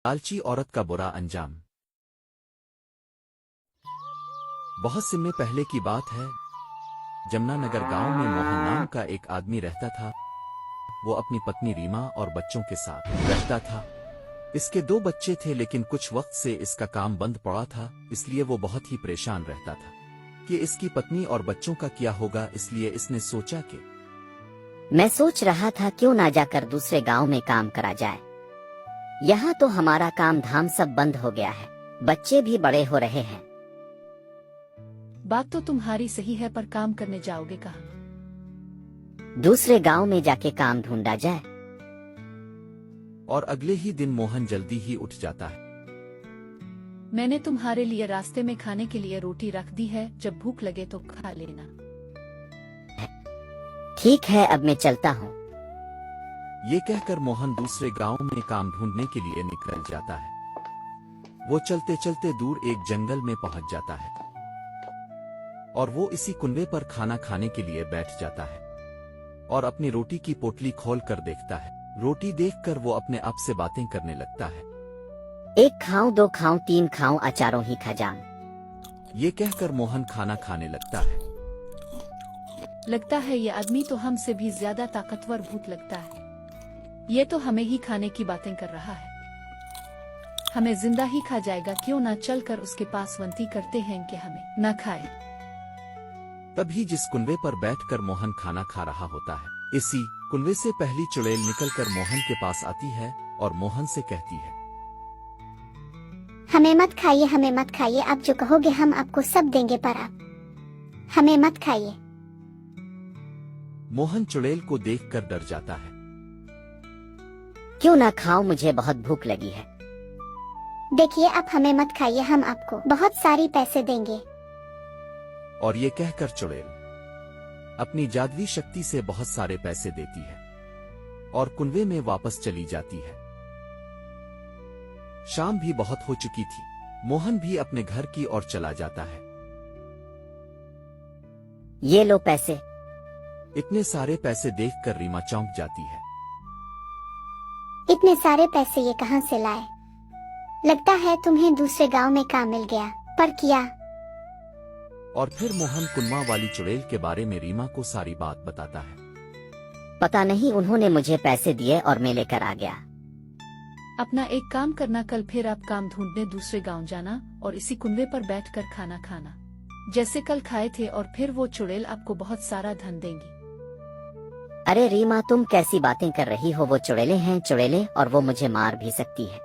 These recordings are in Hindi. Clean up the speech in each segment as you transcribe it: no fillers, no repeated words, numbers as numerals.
लालची औरत का बुरा अंजाम। बहुत समय पहले की बात है। जमुनानगर गांव में मोहन नाम का एक आदमी रहता था। वो अपनी पत्नी रीमा और बच्चों के साथ रहता था। इसके 2 बच्चे थे, लेकिन कुछ वक्त से इसका काम बंद पड़ा था, इसलिए वो बहुत ही परेशान रहता था कि इसकी पत्नी और बच्चों का क्या होगा। इसलिए इसने सोचा कि मैं सोच रहा था क्यों ना जाकर दूसरे गांव में काम करा जाए। यहाँ तो हमारा काम धाम सब बंद हो गया है, बच्चे भी बड़े हो रहे हैं। बात तो तुम्हारी सही है, पर काम करने जाओगे कहाँ? दूसरे गांव में जाके काम ढूंढा जाए। और अगले ही दिन मोहन जल्दी ही उठ जाता है। मैंने तुम्हारे लिए रास्ते में खाने के लिए रोटी रख दी है, जब भूख लगे तो खा लेना। ठीक है, अब मैं चलता हूँ। ये कहकर मोहन दूसरे गांव में काम ढूंढने के लिए निकल जाता है। वो चलते चलते दूर एक जंगल में पहुंच जाता है और वो इसी कुनबे पर खाना खाने के लिए बैठ जाता है और अपनी रोटी की पोटली खोल कर देखता है। रोटी देखकर वो अपने आप से बातें करने लगता है। 1 खाऊं, 2 खाऊं, 3 खाऊं, अचारों ही खा जाऊं। ये कहकर मोहन खाना खाने लगता है। लगता है ये आदमी तो हमसे भी ज्यादा ताकतवर भूत लगता है। ये तो हमें ही खाने की बातें कर रहा है, हमें जिंदा ही खा जाएगा। क्यों ना चलकर उसके पास विनती करते हैं कि हमें न खाए। तभी जिस कुनबे पर बैठकर मोहन खाना खा रहा होता है, इसी कुनबे से पहली चुड़ैल निकलकर मोहन के पास आती है और मोहन से कहती है, हमें मत खाइए, हमें मत खाइए, आप जो कहोगे हम आपको सब देंगे, पर आप हमें मत खाइए। मोहन चुड़ैल को देखकर डर जाता है। क्यों ना खाऊं, मुझे बहुत भूख लगी है। देखिए, आप हमें मत खाइए, हम आपको बहुत सारी पैसे देंगे। और ये कहकर चुड़ैल अपनी जादुई शक्ति से बहुत सारे पैसे देती है और कुनबे में वापस चली जाती है। शाम भी बहुत हो चुकी थी। मोहन भी अपने घर की ओर चला जाता है। ये लो पैसे। इतने सारे पैसे देखकर रीमा चौंक जाती है। इतने सारे पैसे ये कहां से लाए? लगता है तुम्हें दूसरे गांव में काम मिल गया, पर क्या? और फिर मोहन कुनमा वाली चुड़ैल के बारे में रीमा को सारी बात बताता है। पता नहीं, उन्होंने मुझे पैसे दिए और मैं लेकर आ गया। अपना एक काम करना, कल फिर आप काम ढूंढने दूसरे गांव जाना और इसी कुनबे पर बैठकर खाना खाना, जैसे कल खाए थे, और फिर वो चुड़ैल आपको बहुत सारा धन देंगी। अरे रीमा, तुम कैसी बातें कर रही हो? वो चुड़ैलें हैं, चुड़ैलें, और वो मुझे मार भी सकती है।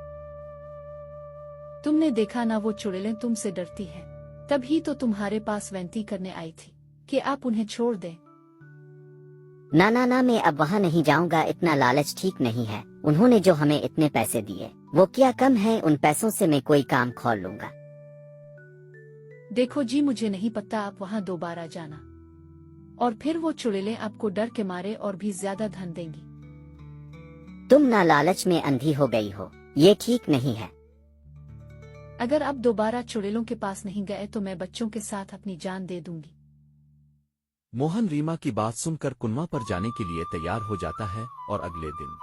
तुमने देखा ना, वो चुड़ैलें तुमसे डरती है, तभी तो तुम्हारे पास विनती करने आई थी कि आप उन्हें छोड़ दें। ना ना ना, मैं अब वहाँ नहीं जाऊंगा। इतना लालच ठीक नहीं है। उन्होंने जो हमें इतने पैसे दिए, वो क्या कम है? उन पैसों से मैं कोई काम खोल लूंगा। देखो जी, मुझे नहीं पता, आप वहाँ दोबारा जाना और फिर वो चुड़ैलें आपको डर के मारे और भी ज्यादा धन देंगी। तुम ना लालच में अंधी हो गई हो, ये ठीक नहीं है। अगर आप दोबारा चुड़ैलों के पास नहीं गए तो मैं बच्चों के साथ अपनी जान दे दूंगी। मोहन रीमा की बात सुनकर कुनमा पर जाने के लिए तैयार हो जाता है और अगले दिन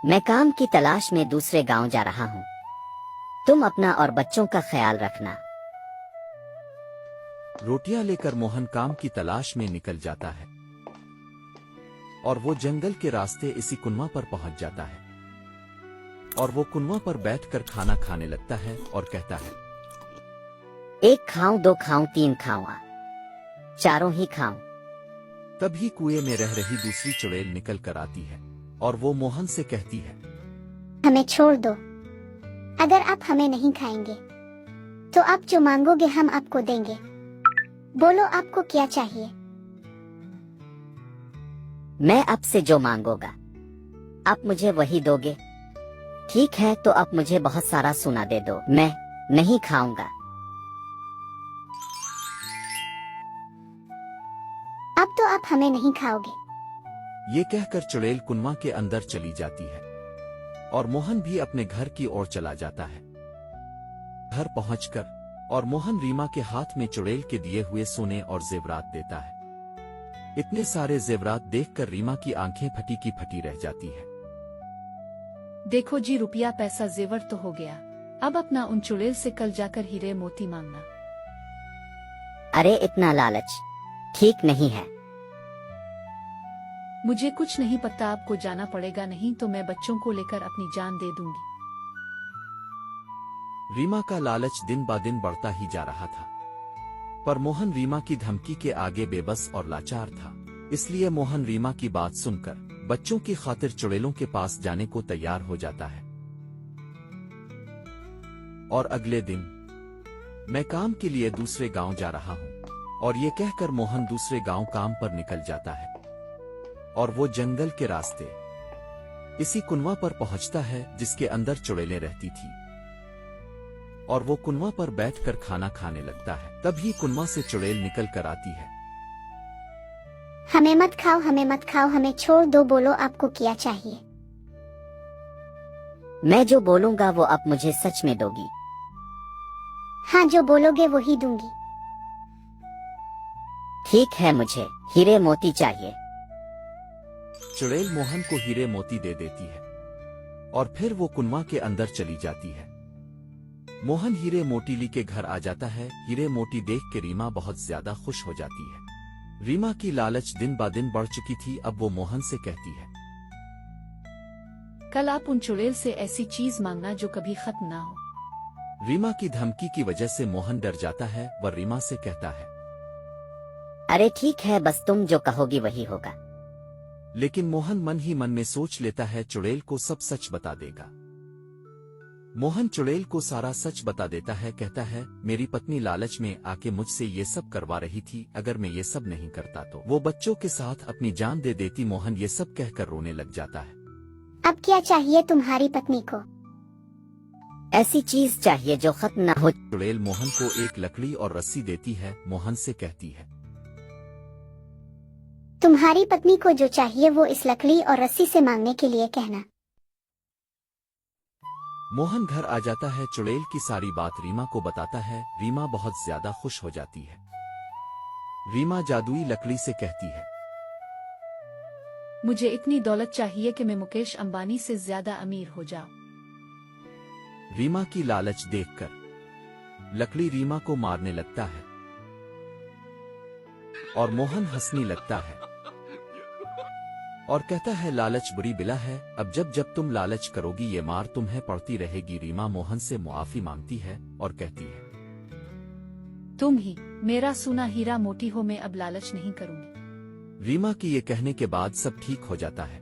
मैं काम की तलाश में दूसरे गांव जा रहा हूँ। तुम अपना और बच्चों का ख्याल रखना। रोटियां लेकर मोहन काम की तलाश में निकल जाता है और वो जंगल के रास्ते इसी कुनमा पर पहुंच जाता है और वो कुनवा पर बैठकर खाना खाने लगता है और कहता है, 1 खाऊं, 2 खाऊं, 3 खाऊं, चारों ही खाऊं। तभी कुएं में रह रही दूसरी चुड़ैल निकल कर आती है और वो मोहन से कहती है, हमें छोड़ दो। अगर आप हमें नहीं खाएंगे तो आप जो मांगोगे हम आपको देंगे। बोलो, आपको क्या चाहिए? मैं आपसे जो मांगूंगा आप मुझे वही दोगे। ठीक है, तो आप मुझे बहुत सारा सोना दे दो, मैं नहीं खाऊंगा। अब तो आप हमें नहीं खाओगे। ये कहकर चुड़ैल कुनमा के अंदर चली जाती है और मोहन भी अपने घर की ओर चला जाता है। घर पहुंचकर और मोहन रीमा के हाथ में चुड़ैल के दिए हुए सोने और जेवरात देता है। इतने सारे जेवरात देखकर रीमा की आंखें फटी की फटी रह जाती है। देखो जी, रुपया पैसा जेवर तो हो गया, अब अपना उन चुड़ैल से कल जाकर हीरे मोती मांगना। अरे इतना लालच ठीक नहीं है। मुझे कुछ नहीं पता, आपको जाना पड़ेगा, नहीं तो मैं बच्चों को लेकर अपनी जान दे दूंगी। रीमा का लालच दिन ब दिन बढ़ता ही जा रहा था, पर मोहन रीमा की धमकी के आगे बेबस और लाचार था। इसलिए मोहन रीमा की बात सुनकर बच्चों की खातिर चुड़ैलों के पास जाने को तैयार हो जाता है। और अगले दिन, मैं काम के लिए दूसरे गांव जा रहा हूं, और ये कहकर मोहन दूसरे गांव काम पर निकल जाता है। और वो जंगल के रास्ते इसी कुनवा पर पहुंचता है जिसके अंदर चुड़ैलें रहती थी, और वो कुनवा पर बैठकर खाना खाने लगता है। तभी कुनवा से चुड़ैल निकल कर आती है। हमें मत खाओ, हमें मत खाओ, हमें छोड़ दो, बोलो आपको क्या चाहिए। मैं जो बोलूंगा वो आप मुझे सच में दोगी। हाँ, जो बोलोगे वही दूंगी। ठीक है, मुझे हीरे मोती चाहिए। चुड़ैल मोहन को हीरे मोती दे देती है, और फिर वो कुनवा के अंदर चली जाती है। मोहन हीरे मोतीली के घर आ जाता है। हीरे मोती देख के रीमा बहुत ज्यादा खुश हो जाती है। रीमा की लालच दिन ब दिन बढ़ चुकी थी। अब वो मोहन से कहती है, कल आप उन चुड़ैल से ऐसी चीज मांगना जो कभी खत्म ना हो। रीमा की धमकी की वजह से मोहन डर जाता है। वह रीमा से कहता है, अरे ठीक है, बस तुम जो कहोगी वही होगा। लेकिन मोहन मन ही मन में सोच लेता है चुड़ैल को सब सच बता देगा। मोहन चुड़ैल को सारा सच बता देता है। कहता है, मेरी पत्नी लालच में आके मुझसे ये सब करवा रही थी, अगर मैं ये सब नहीं करता तो वो बच्चों के साथ अपनी जान दे देती। मोहन ये सब कहकर रोने लग जाता है। अब क्या चाहिए तुम्हारी पत्नी को? ऐसी चीज चाहिए जो खत्म ना हो। चुड़ैल मोहन को एक लकड़ी और रस्सी देती है। मोहन से कहती है, तुम्हारी पत्नी को जो चाहिए वो इस लकड़ी और रस्सी से मांगने के लिए कहना। मोहन घर आ जाता है। चुड़ैल की सारी बात रीमा को बताता है। रीमा बहुत ज्यादा खुश हो जाती है। रीमा जादुई लकड़ी से कहती है, मुझे इतनी दौलत चाहिए कि मैं मुकेश अंबानी से ज्यादा अमीर हो जाऊं। रीमा की लालच देखकर लकड़ी रीमा को मारने लगता है, और मोहन हंसने लगता है और कहता है, लालच बुरी बिला है, अब जब जब तुम लालच करोगी ये मार तुम्हें पड़ती रहेगी। रीमा मोहन से मुआफी मांगती है और कहती है, तुम ही मेरा सोना हीरा मोती हो, मैं अब लालच नहीं करूंगी। रीमा के ये कहने के बाद सब ठीक हो जाता है।